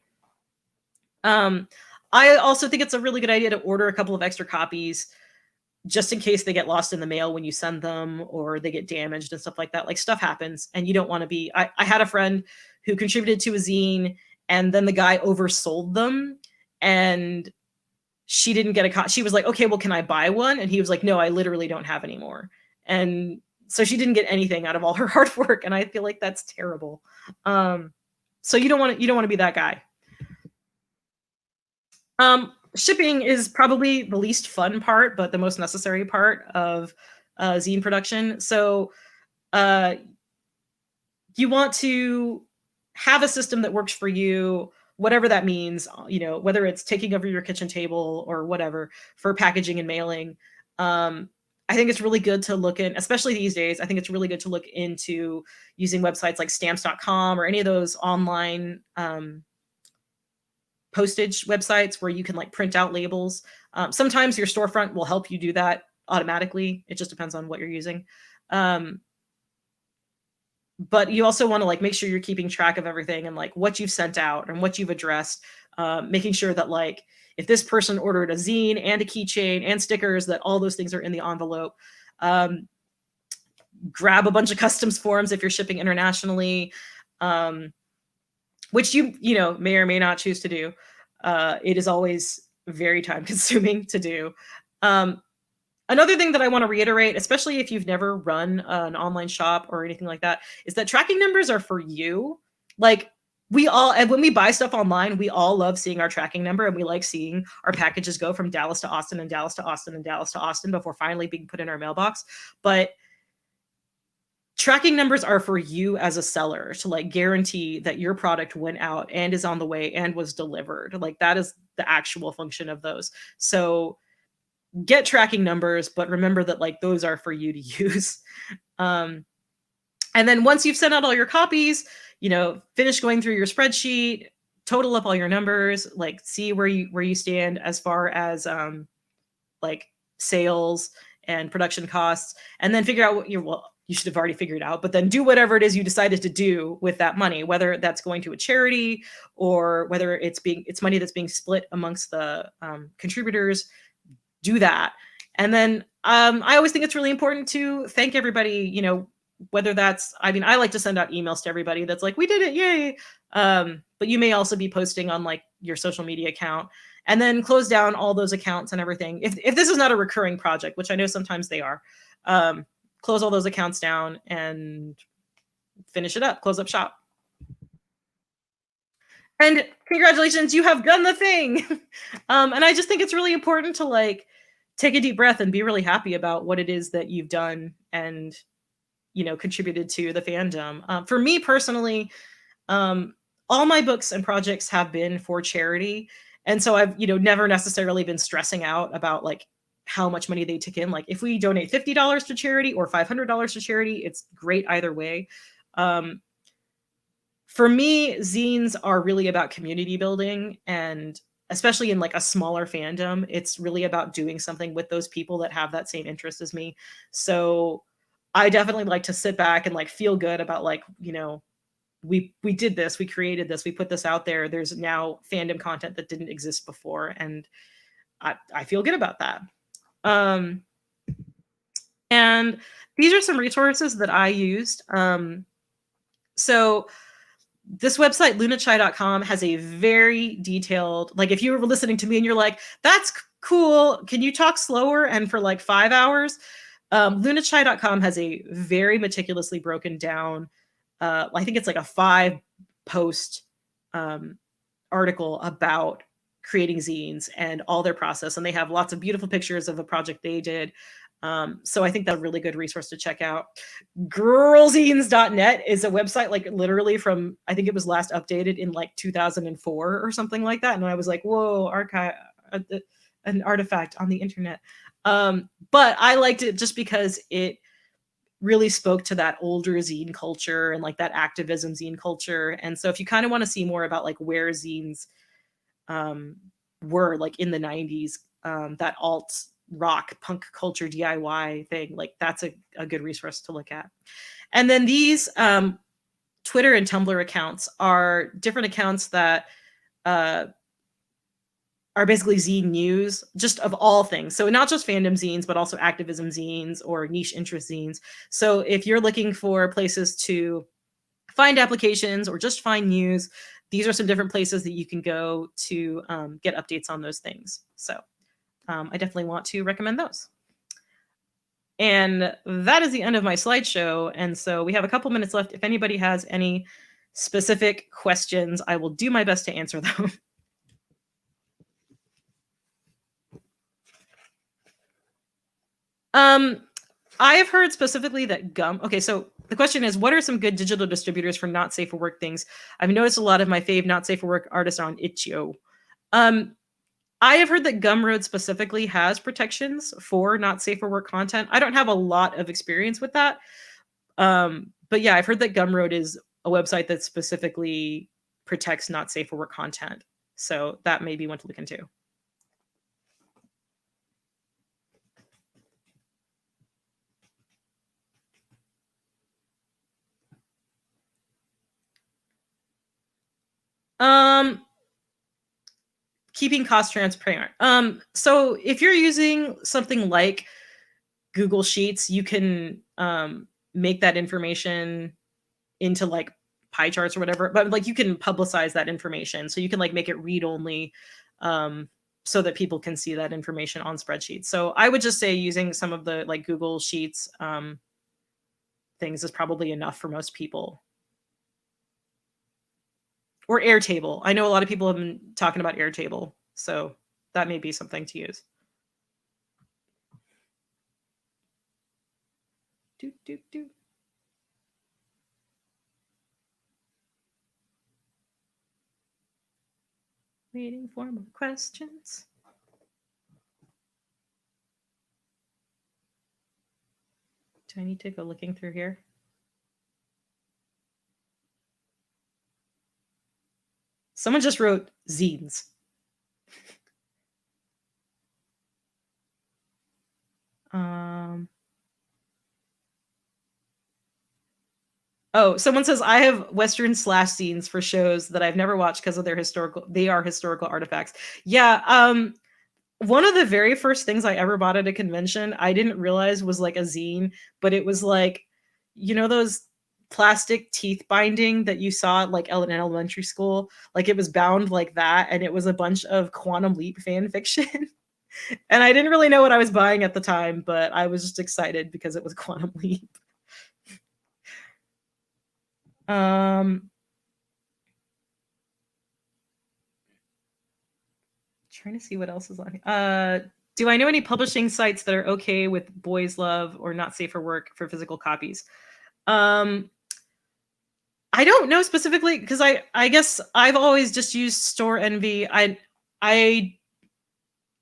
A: I also think it's a really good idea to order a couple of extra copies, just in case they get lost in the mail when you send them, or they get damaged and stuff like that. Like, stuff happens, and you don't want to be. I had a friend who contributed to a zine, and then the guy oversold them, and she didn't get a copy. She was like, okay, well, can I buy one? And he was like, no, I literally don't have any more. And so she didn't get anything out of all her hard work, and I feel like that's terrible. So you don't want to be that guy. Shipping is probably the least fun part, but the most necessary part of zine production. So you want to have a system that works for you, whatever that means, whether it's taking over your kitchen table or whatever, for packaging and mailing. I think it's really good to look in, especially these days, I think it's really good to look into using websites like stamps.com, or any of those online postage websites where you can like print out labels. Sometimes your storefront will help you do that automatically. It just depends on what you're using. But you also want to like make sure you're keeping track of everything, and like what you've sent out and what you've addressed, making sure that like if this person ordered a zine and a keychain and stickers, that all those things are in the envelope. Grab a bunch of customs forms if you're shipping internationally, which you may or may not choose to do. It is always very time consuming to do. Another thing that I want to reiterate, especially if you've never run an online shop or anything like that, is that tracking numbers are for you. Like, and when we buy stuff online, we all love seeing our tracking number, and we like seeing our packages go from Dallas to Austin and Dallas to Austin and Dallas to Austin before finally being put in our mailbox. But tracking numbers are for you as a seller, to like guarantee that your product went out and is on the way and was delivered. Like, that is the actual function of those. So get tracking numbers, but remember that like those are for you to use. And then once you've sent out all your copies, finish going through your spreadsheet, total up all your numbers, like see where you stand as far as like sales and production costs, and then figure out what you should have already figured out, but then do whatever it is you decided to do with that money, whether that's going to a charity, or whether it's money that's being split amongst the contributors. Do that. And then I always think it's really important to thank everybody, whether that's, I mean, I like to send out emails to everybody that's like, we did it, yay. But you may also be posting on like your social media account and then close down all those accounts and everything. If this is not a recurring project, which I know sometimes they are, um, close all those accounts down and finish it up, close up shop. And congratulations, you have done the thing. And I just think it's really important to like take a deep breath and be really happy about what it is that you've done and contributed to the fandom. For me personally, um, all my books and projects have been for charity, and so I've never necessarily been stressing out about like how much money they took in. Like if we donate $50 to charity or $500 to charity, it's great either way. Um, for me, zines are really about community building, and especially in like a smaller fandom, it's really about doing something with those people that have that same interest as me. So I definitely like to sit back and like feel good about like, we did this, we created this, we put this out there. There's now fandom content that didn't exist before, and I feel good about that. Um, and these are some resources that I used. So this website, lunachai.com, has a very detailed, like if you were listening to me and you're like, that's cool, can you talk slower and for like 5 hours? Lunachai.com has a very meticulously broken down, I think it's like a 5 post article about creating zines and all their process. And they have lots of beautiful pictures of a project they did. So I think that's a really good resource to check out. Girlzines.net is a website like literally from, I think it was last updated in like 2004 or something like that. And I was like, whoa, archive, an artifact on the internet. But I liked it just because it really spoke to that older zine culture and like that activism zine culture. And so if you kind of want to see more about like where zines were like in the 90s, that alt rock punk culture DIY thing, like that's a good resource to look at. And then these Twitter and Tumblr accounts are different accounts that are basically zine news, just of all things. So not just fandom zines, but also activism zines or niche interest zines. So if you're looking for places to find applications or just find news, these are some different places that you can go to get updates on those things. So I definitely want to recommend those. And that is the end of my slideshow. And so we have a couple minutes left. If anybody has any specific questions, I will do my best to answer them. I have heard specifically that gum. Okay, so the question is, what are some good digital distributors for not safe for work things? I've noticed a lot of my fave not safe for work artists are on itch.io. I have heard that Gumroad specifically has protections for not safe for work content. I don't have a lot of experience with that. But yeah, I've heard that Gumroad is a website that specifically protects not safe for work content. So that may be one to look into. Keeping costs transparent. So if you're using something like Google Sheets, you can make that information into like pie charts or whatever, but like you can publicize that information. So you can like make it read only, so that people can see that information on spreadsheets. So I would just say using some of the like Google Sheets things is probably enough for most people. Or Airtable. I know a lot of people have been talking about Airtable, so that may be something to use. Do, do, do. Waiting for more questions. Do I need to go looking through here? Someone just wrote zines. Oh, someone says I have Western slash zines for shows that I've never watched because of their historical artifacts. Yeah, one of the very first things I ever bought at a convention, I didn't realize was like a zine, but it was like you know those plastic teeth binding that you saw at like in elementary school? Like it was bound like that, and it was a bunch of Quantum Leap fan fiction. And I didn't really know what I was buying at the time, but I was just excited because it was Quantum Leap. Trying to see what else is on here. Do I know any publishing sites that are okay with boys love or not safe for work for physical copies? I don't know specifically because I guess I've always just used Store Envy. I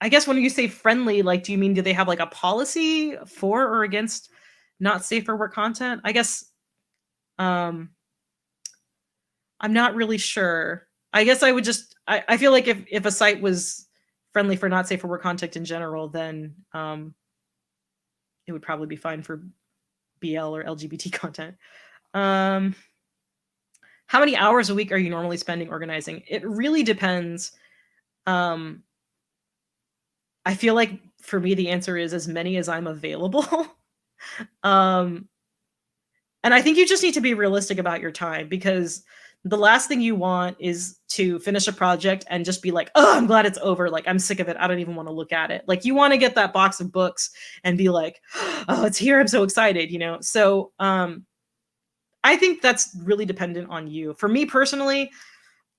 A: guess when you say friendly, like, do you mean do they have like a policy for or against not safe for work content? I guess I'm not really sure. I guess I would just I feel like if a site was friendly for not safe for work content in general, then it would probably be fine for BL or LGBT content. How many hours a week are you normally spending organizing? It really depends. I feel like for me the answer is as many as I'm available. And I think you just need to be realistic about your time, because the last thing you want is to finish a project and just be like, oh, I'm glad it's over. Like, I'm sick of it. I don't even want to look at it. Like, you want to get that box of books and be like, oh, it's here. I'm so excited, you know? So I think that's really dependent on you. For me personally,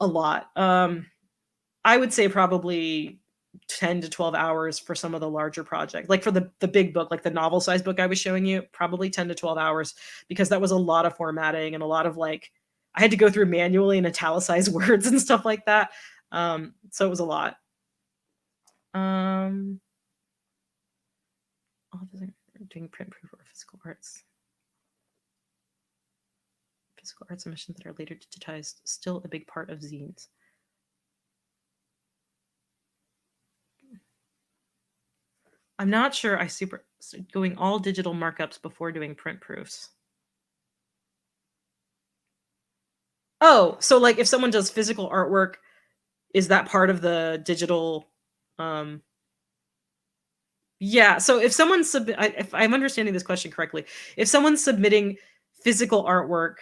A: a lot. I would say probably 10 to 12 hours for some of the larger projects. Like for the big book, like the novel size book I was showing you, probably 10 to 12 hours, because that was a lot of formatting and a lot of like, I had to go through manually and italicize words and stuff like that. So it was a lot. Doing print proof or physical arts. Physical arts emissions that are later digitized, still a big part of zines. I'm not sure I going all digital markups before doing print proofs. Oh, so like if someone does physical artwork, is that part of the digital? Yeah. So if someone's if I'm understanding this question correctly, if someone's submitting physical artwork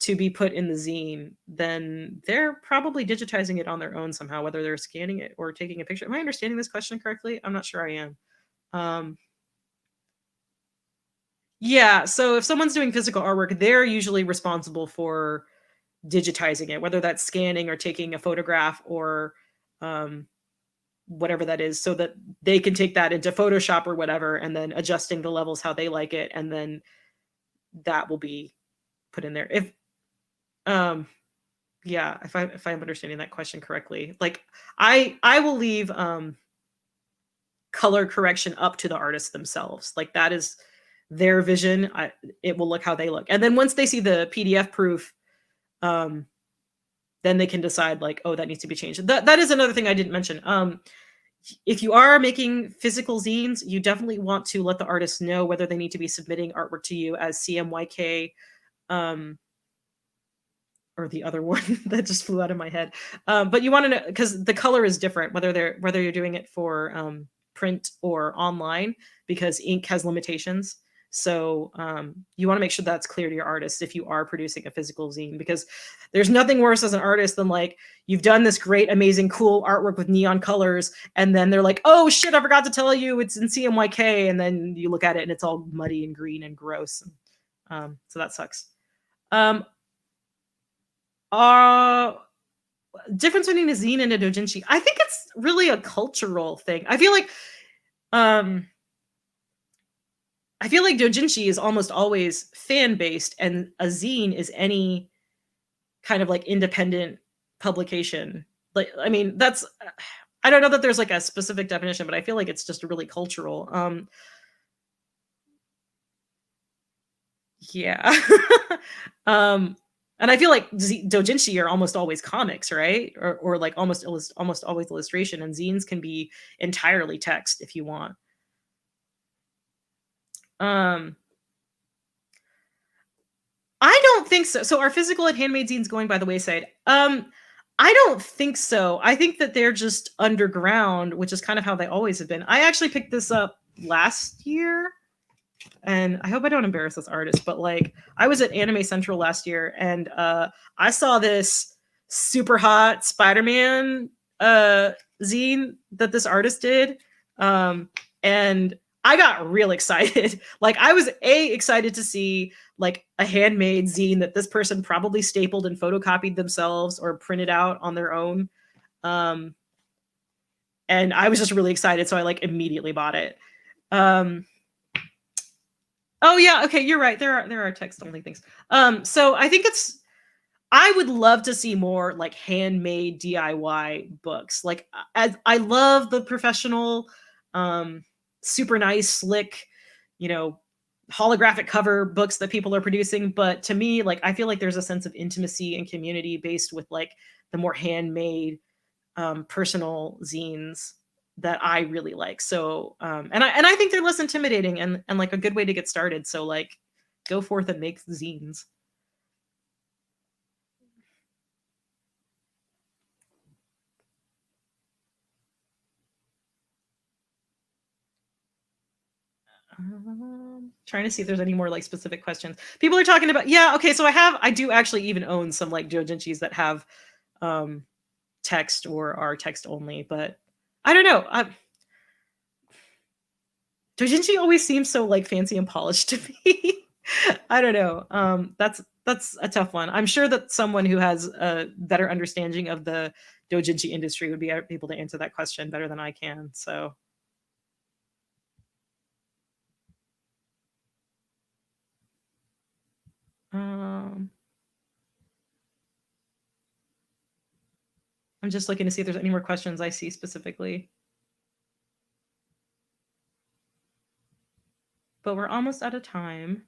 A: to be put in the zine, then they're probably digitizing it on their own somehow, whether they're scanning it or taking a picture. Am I understanding this question correctly? I'm not sure I am. Yeah. So if someone's doing physical artwork, they're usually responsible for digitizing it, whether that's scanning or taking a photograph or whatever that is, so that they can take that into Photoshop or whatever and then adjusting the levels how they like it, and then that will be put in there. If yeah, if I'm understanding that question correctly, like I will leave color correction up to the artists themselves. Like that is their vision. It will look how they look, and then once they see the PDF proof, then they can decide like, oh, that needs to be changed. That is another thing I didn't mention. If you are making physical zines, you definitely want to let the artists know whether they need to be submitting artwork to you as CMYK, or the other one that just flew out of my head. But you want to know, because the color is different whether you're doing it for print or online, because ink has limitations. So you want to make sure that's clear to your artists if you are producing a physical zine, because there's nothing worse as an artist than like you've done this great, amazing, cool artwork with neon colors, and then they're like, oh shit, I forgot to tell you it's in CMYK, and then you look at it and it's all muddy and green and gross. So that sucks. Difference between a zine and a doujinshi. I think it's really a cultural thing. I feel like doujinshi is almost always fan based, and a zine is any kind of like independent publication. Like, I mean, that's, I don't know that there's like a specific definition, but I feel like it's just really cultural. Yeah. And I feel like doujinshi are almost always comics, right? Or like almost always illustration, and zines can be entirely text if you want. I don't think so. So are physical and handmade zines going by the wayside? I don't think so. I think that they're just underground, which is kind of how they always have been. I actually picked this up last year. and I hope I don't embarrass this artist, but like I was at Anime Central last year and I saw this super hot Spider-Man zine that this artist did. And I got real excited. Like I was excited to see like a handmade zine that this person probably stapled and photocopied themselves or printed out on their own. Um, and I was just really excited, so I like immediately bought it. Um, oh yeah, okay, you're right. There are text only things. So I think I would love to see more like handmade DIY books. Like as I love the professional, um, super nice, slick, you know, holographic cover books that people are producing. But to me, like I feel like there's a sense of intimacy and community based with like the more handmade, personal zines that I really like. So, and I think they're less intimidating and like a good way to get started. So like, go forth and make zines. Trying to see if there's any more like specific questions. People are talking about, yeah, okay, so I do actually even own some like doujinshis that have um text or are text only, but I don't know. Doujinshi always seems so like fancy and polished to me. I don't know. That's a tough one. I'm sure that someone who has a better understanding of the doujinshi industry would be able to answer that question better than I can. So um I'm just looking to see if there's any more questions I see specifically. But we're almost out of time.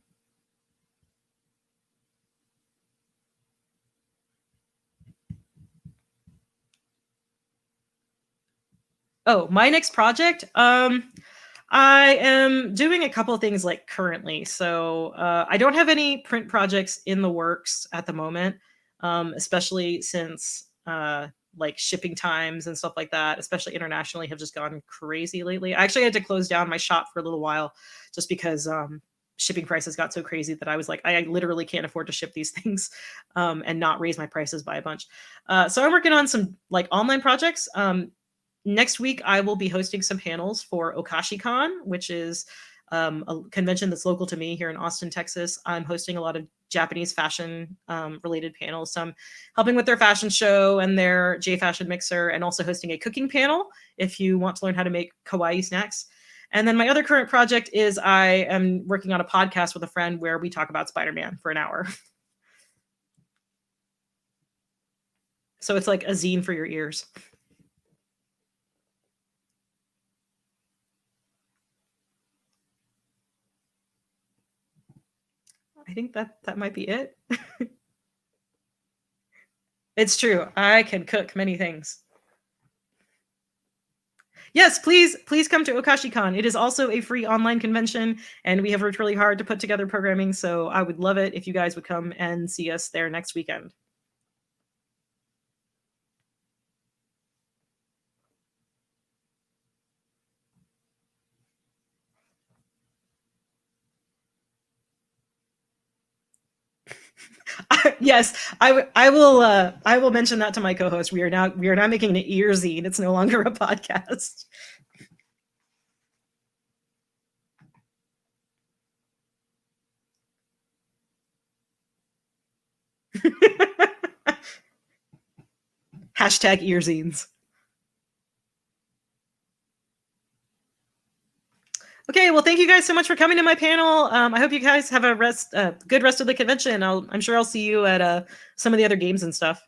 A: Oh, my next project. I am doing a couple of things like currently. So I don't have any print projects in the works at the moment, especially since like shipping times and stuff like that, especially internationally, have just gone crazy lately. I actually had to close down my shop for a little while just because shipping prices got so crazy that I was like, I literally can't afford to ship these things and not raise my prices by a bunch. So I'm working on some like online projects. Next week, I will be hosting some panels for OkashiCon, which is a convention that's local to me here in Austin, Texas. I'm hosting a lot of Japanese fashion related panels. So I'm helping with their fashion show and their J Fashion Mixer, and also hosting a cooking panel if you want to learn how to make kawaii snacks. And then my other current project is I am working on a podcast with a friend where we talk about Spider-Man for an hour. So it's like a zine for your ears. I think that might be it. It's true. I can cook many things. Yes, please come to OkashiCon. It is also a free online convention, and we have worked really hard to put together programming. So I would love it if you guys would come and see us there next weekend. Yes, I will. I will mention that to my co-host. We are now making an ear zine. It's no longer a podcast. Hashtag ear zines. Okay, well, thank you guys so much for coming to my panel. I hope you guys have a good rest of the convention. I'm sure I'll see you at some of the other games and stuff.